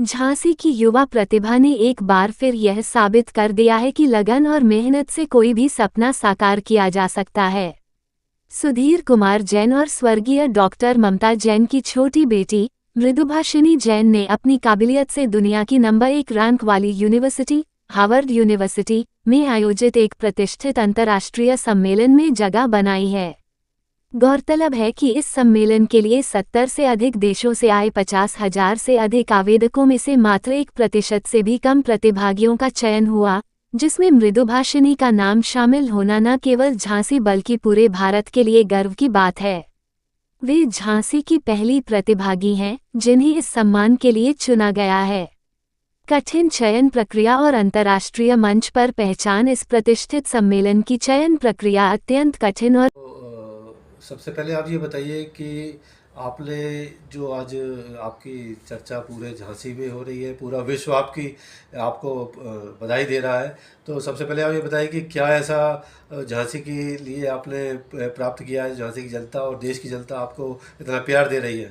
झांसी की युवा प्रतिभा ने एक बार फिर यह साबित कर दिया है कि लगन और मेहनत से कोई भी सपना साकार किया जा सकता है। सुधीर कुमार जैन और स्वर्गीय डॉक्टर ममता जैन की छोटी बेटी मृदुभाषिनी जैन ने अपनी काबिलियत से दुनिया की नंबर 1 रैंक वाली यूनिवर्सिटी हार्वर्ड यूनिवर्सिटी में आयोजित एक प्रतिष्ठित अंतर्राष्ट्रीय सम्मेलन में जगह बनाई है। गौरतलब है कि इस सम्मेलन के लिए 70 से अधिक देशों से आए 50,000 से अधिक आवेदकों में से मात्र 1% से भी कम प्रतिभागियों का चयन हुआ, जिसमें मृदुभाषिनी का नाम शामिल होना न केवल झांसी बल्कि पूरे भारत के लिए गर्व की बात है। वे झांसी की पहली प्रतिभागी हैं जिन्हें इस सम्मान के लिए चुना गया है। कठिन चयन प्रक्रिया और अंतर्राष्ट्रीय मंच पर पहचान। इस प्रतिष्ठित सम्मेलन की चयन प्रक्रिया अत्यंत कठिन और सबसे पहले आप ये बताइए कि आपने जो आज आपकी चर्चा पूरे झांसी में हो रही है, पूरा विश्व आपको बधाई दे रहा है। तो सबसे पहले आप ये बताइए कि क्या ऐसा झांसी के लिए आपने प्राप्त किया है, झांसी की जनता और देश की जनता आपको इतना प्यार दे रही है?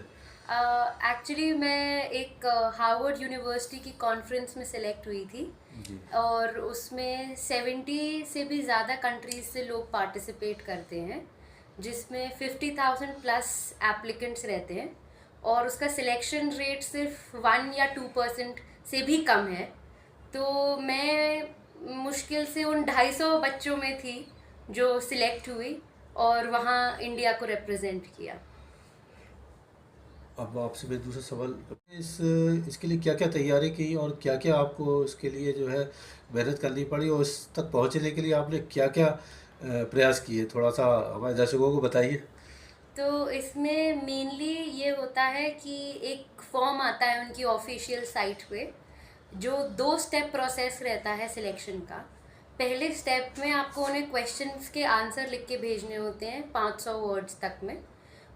एक्चुअली मैं एक हार्वर्ड यूनिवर्सिटी की कॉन्फ्रेंस में सेलेक्ट हुई थी जी। और उसमें 70 से भी ज़्यादा कंट्रीज से लोग पार्टिसिपेट करते हैं, जिसमें 50,000 प्लस एप्लीकेंट्स रहते हैं और उसका सिलेक्शन रेट सिर्फ 1 या 2% से भी कम है। तो मैं मुश्किल से उन 250 बच्चों में थी जो सिलेक्ट हुई और वहाँ इंडिया को रिप्रेजेंट किया। अब आपसे मैं दूसरा सवाल, इसके लिए क्या क्या तैयारी की और क्या क्या आपको इसके लिए जो है मेहनत करनी पड़ी, और इस तक पहुंचने के लिए आपने क्या क्या प्रयास किए, थोड़ा सा हमारे दर्शकों को बताइए। तो इसमें मेनली ये होता है कि एक फॉर्म आता है उनकी ऑफिशियल साइट पे, जो 2 स्टेप प्रोसेस रहता है सिलेक्शन का। पहले स्टेप में आपको उन्हें क्वेश्चंस के आंसर लिख के भेजने होते हैं 500 वर्ड्स तक में,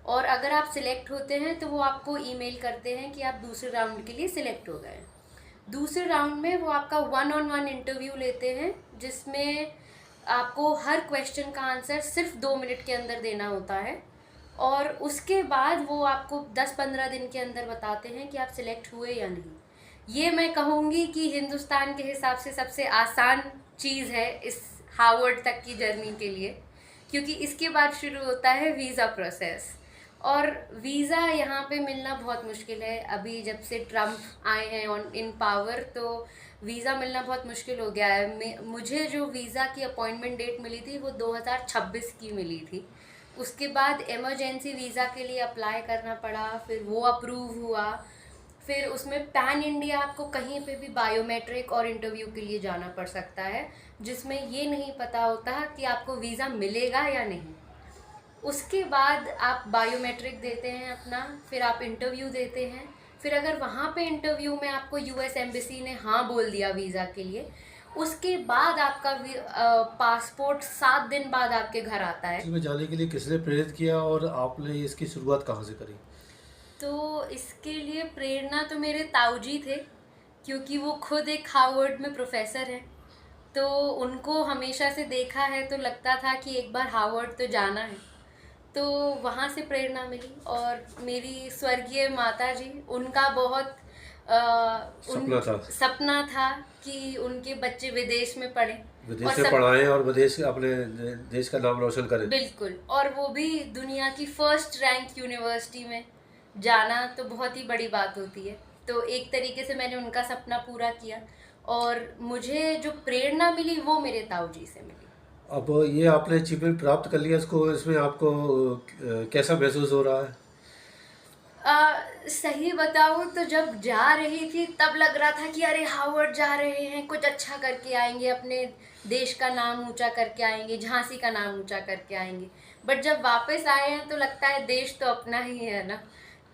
और अगर आप सिलेक्ट होते हैं तो वो आपको ईमेल करते हैं कि आप दूसरे राउंड के लिए सिलेक्ट हो गए। दूसरे राउंड में वो आपका 1-on-1 इंटरव्यू लेते हैं, जिसमें आपको हर क्वेश्चन का आंसर सिर्फ 2 मिनट के अंदर देना होता है, और उसके बाद वो आपको 10-15 दिन के अंदर बताते हैं कि आप सिलेक्ट हुए या नहीं। ये मैं कहूँगी कि हिंदुस्तान के हिसाब से सबसे आसान चीज़ है इस हार्वर्ड तक की जर्नी के लिए, क्योंकि इसके बाद शुरू होता है वीज़ा प्रोसेस, और वीज़ा यहाँ पे मिलना बहुत मुश्किल है। अभी जब से ट्रम्प आए हैं ऑन इन पावर, तो वीज़ा मिलना बहुत मुश्किल हो गया है। मुझे जो वीज़ा की अपॉइंटमेंट डेट मिली थी वो 2026 की मिली थी। उसके बाद इमरजेंसी वीज़ा के लिए अप्लाई करना पड़ा, फिर वो अप्रूव हुआ, फिर उसमें पैन इंडिया आपको कहीं पे भी बायोमेट्रिक और इंटरव्यू के लिए जाना पड़ सकता है, जिसमें ये नहीं पता होता कि आपको वीज़ा मिलेगा या नहीं। उसके बाद आप बायोमेट्रिक देते हैं अपना, फिर आप इंटरव्यू देते हैं। फिर अगर वहाँ पे इंटरव्यू में आपको यूएस एम्बेसी ने हाँ बोल दिया वीज़ा के लिए, उसके बाद आपका पासपोर्ट 7 दिन बाद आपके घर आता है। इसमें जाने के लिए किसने प्रेरित किया और आपने इसकी शुरुआत कहाँ से करी? तो इसके लिए प्रेरणा तो मेरे ताऊजी थे, क्योंकि वो खुद एक हार्वर्ड में प्रोफेसर हैं। तो उनको हमेशा से देखा है, तो लगता था कि एक बार हार्वर्ड तो जाना है। तो वहाँ से प्रेरणा मिली, और मेरी स्वर्गीय माता जी, उनका बहुत सपना था। सपना था कि उनके बच्चे विदेश में पढ़ें और विदेश में सब। पढ़ाएं और अपने देश का नाम रोशन करें। बिल्कुल, और वो भी दुनिया की फर्स्ट रैंक यूनिवर्सिटी में जाना तो बहुत ही बड़ी बात होती है। तो एक तरीके से मैंने उनका सपना पूरा किया, और मुझे जो प्रेरणा मिली वो मेरे ताऊजी से मिली। अब ये आपने अचीवमेंट प्राप्त कर लिया, इसको इसमें आपको कैसा महसूस हो रहा है? सही बताऊँ तो जब जा रही थी तब लग रहा था कि अरे हार्वर्ड जा रहे हैं, कुछ अच्छा करके आएंगे, अपने देश का नाम ऊंचा करके आएंगे, झांसी का नाम ऊंचा करके आएंगे। बट जब वापस आए हैं तो लगता है देश तो अपना ही है ना,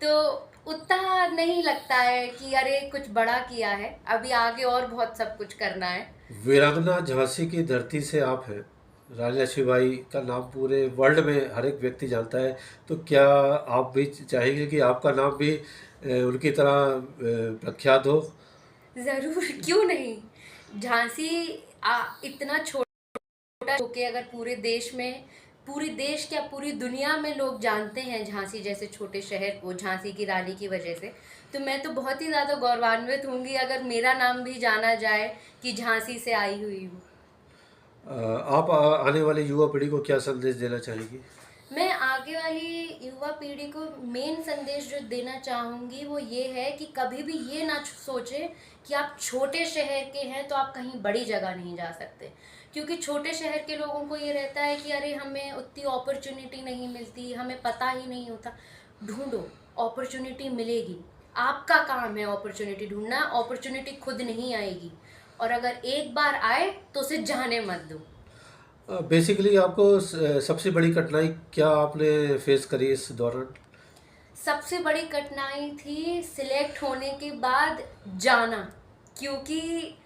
तो उतना नहीं लगता है कि अरे कुछ बड़ा किया है, अभी आगे और बहुत सब कुछ करना है। वीरांगना झांसी की धरती से आप हैं। रानी लक्ष्मीबाई का नाम पूरे वर्ल्ड में हर एक व्यक्ति जानता है। तो क्या आप भी चाहेंगे कि आपका नाम भी उनकी तरह प्रख्यात हो? ज़रूर, क्यों नहीं। झांसी इतना छोटा होके अगर पूरे देश में पूरे देश क्या पूरी दुनिया में लोग जानते हैं झांसी जैसे छोटे शहर को झांसी की रानी की वजह से। तो मैं तो बहुत ही ज़्यादा गौरवान्वित होंगी अगर मेरा नाम भी जाना जाए कि झांसी से आई हुई हूँ। आप आने वाली युवा पीढ़ी को क्या संदेश देना चाहेंगी? मैं आगे वाली युवा पीढ़ी को मेन संदेश जो देना चाहूँगी वो ये है कि कभी भी ये ना सोचें कि आप छोटे शहर के हैं तो आप कहीं बड़ी जगह नहीं जा सकते। क्योंकि छोटे शहर के लोगों को ये रहता है कि अरे हमें उतनी अपॉर्चुनिटी नहीं मिलती, हमें पता ही नहीं होता। ढूंढो, अपॉर्चुनिटी मिलेगी। आपका काम है अपॉर्चुनिटी ढूंढना, अपॉर्चुनिटी खुद नहीं आएगी। और अगर एक बार आए तो उसे जाने मत दो। बेसिकली आपको सबसे बड़ी कठिनाई क्या आपने फेस करी इस दौरान? सबसे बड़ी कठिनाई थी सिलेक्ट होने के बाद जाना, क्योंकि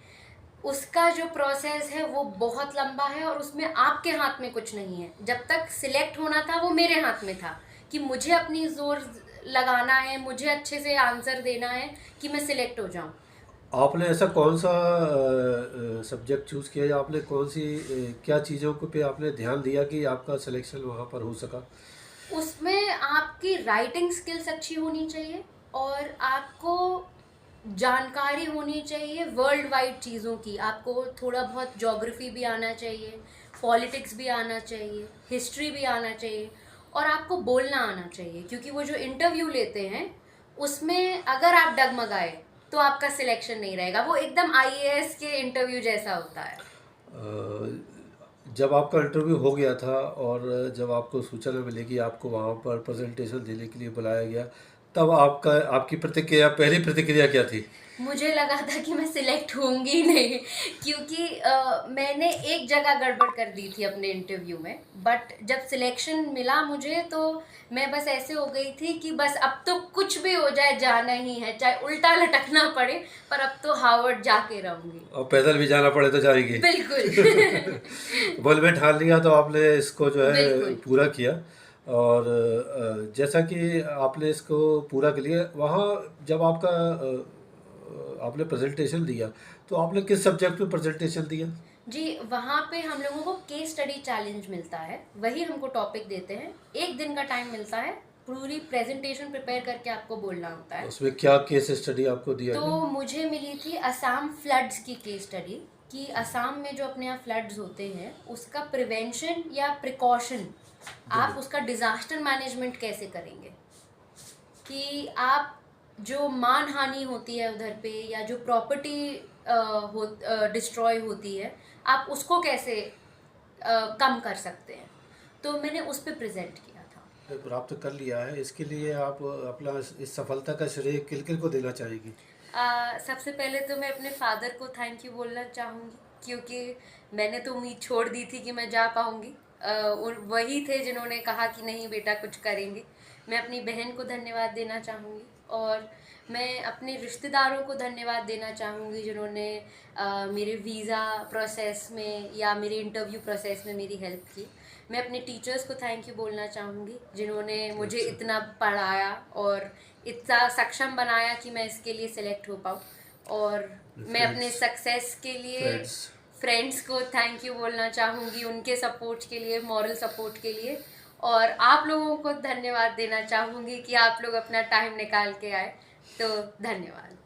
उसका जो प्रोसेस है वो बहुत लंबा है और उसमें आपके हाथ में कुछ नहीं है। जब तक सिलेक्ट होना था वो मेरे हाथ में था कि मुझे अपनी जोर लगाना है, मुझे अच्छे से आंसर देना है कि मैं सिलेक्ट हो जाऊं। आपने ऐसा कौन सा सब्जेक्ट चूज़ किया या आपने कौन सी क्या चीज़ों को पे आपने ध्यान दिया कि आपका सिलेक्शन वहाँ पर हो सका? उसमें आपकी राइटिंग स्किल्स अच्छी होनी चाहिए और आपको जानकारी होनी चाहिए वर्ल्ड वाइड चीज़ों की। आपको थोड़ा बहुत ज्योग्राफी भी आना चाहिए, पॉलिटिक्स भी आना चाहिए, हिस्ट्री भी आना चाहिए और आपको बोलना आना चाहिए। क्योंकि वो जो इंटरव्यू लेते हैं उसमें अगर आप डगमगाए तो आपका सिलेक्शन नहीं रहेगा। वो एकदम आईएएस के इंटरव्यू जैसा होता है। जब आपका इंटरव्यू हो गया था और जब आपको सूचना मिली कि आपको वहाँ पर प्रेजेंटेशन देने के लिए बुलाया गया, तब आपकी प्रतिक्रिया, पहली प्रतिक्रिया क्या थी? मुझे लगा था कि मैं सिलेक्ट होंगी नहीं, क्योंकि मैंने एक जगह गड़बड़ कर दी थी अपने इंटरव्यू में। बट जब सिलेक्शन मिला मुझे तो मैं बस ऐसे हो गई थी कि बस अब तो कुछ भी हो जाए जाना ही है, चाहे उल्टा लटकना पड़े, पर अब तो हार्वर्ड जाके रहूंगी। और पैदल भी जाना पड़े तो जाएगी। बिल्कुल। बल में ठान लिया तो आपने इसको जो है बिल्कुल। पूरा किया। और जैसा कि आपने इसको पूरा कर लिया, वहाँ जब आपने प्रेजेंटेशन दिया तो आपने किस सब्जेक्ट में प्रेजेंटेशन दिया? जी, वहाँ पे हम लोगों को केस स्टडी चैलेंज मिलता है, वही हमको टॉपिक देते हैं। एक दिन का टाइम मिलता है, पूरी प्रेजेंटेशन प्रिपेयर करके आपको बोलना होता है। उसमें क्या केस स्टडी आपको दिया तो गया? मुझे मिली थी असम फ्लड्स की केस स्टडी, कि असम में जो अपने यहाँ फ्लड्स होते हैं उसका प्रिवेंशन या प्रिकॉशन, आप उसका डिजास्टर मैनेजमेंट कैसे करेंगे। कि आप जो मान हानि होती है उधर पे या जो प्रॉपर्टी डिस्ट्रॉय होती है, आप उसको कैसे कम कर सकते हैं। तो मैंने उस पर प्रेजेंट किया था। प्राप्त कर लिया है, इसके लिए आप अपना इस सफलता का श्रेय किन किन को देना चाहेगी? सबसे पहले तो मैं अपने फादर को थैंक यू बोलना चाहूँगी, क्योंकि मैंने तो उम्मीद छोड़ दी थी कि मैं जा पाऊँगी। वही थे जिन्होंने कहा कि नहीं बेटा कुछ करेंगे। मैं अपनी बहन को धन्यवाद देना चाहूँगी और मैं अपने रिश्तेदारों को धन्यवाद देना चाहूँगी जिन्होंने मेरे वीज़ा प्रोसेस में या मेरे इंटरव्यू प्रोसेस में मेरी हेल्प की। मैं अपने टीचर्स को थैंक यू बोलना चाहूँगी जिन्होंने मुझे इतना पढ़ाया और इतना सक्षम बनाया कि मैं इसके लिए सिलेक्ट हो पाऊँ। और मैं अपने सक्सेस के लिए फ्रेंड्स को थैंक यू बोलना चाहूँगी, उनके सपोर्ट के लिए, मॉरल सपोर्ट के लिए। और आप लोगों को धन्यवाद देना चाहूँगी कि आप लोग अपना टाइम निकाल के आए, तो धन्यवाद।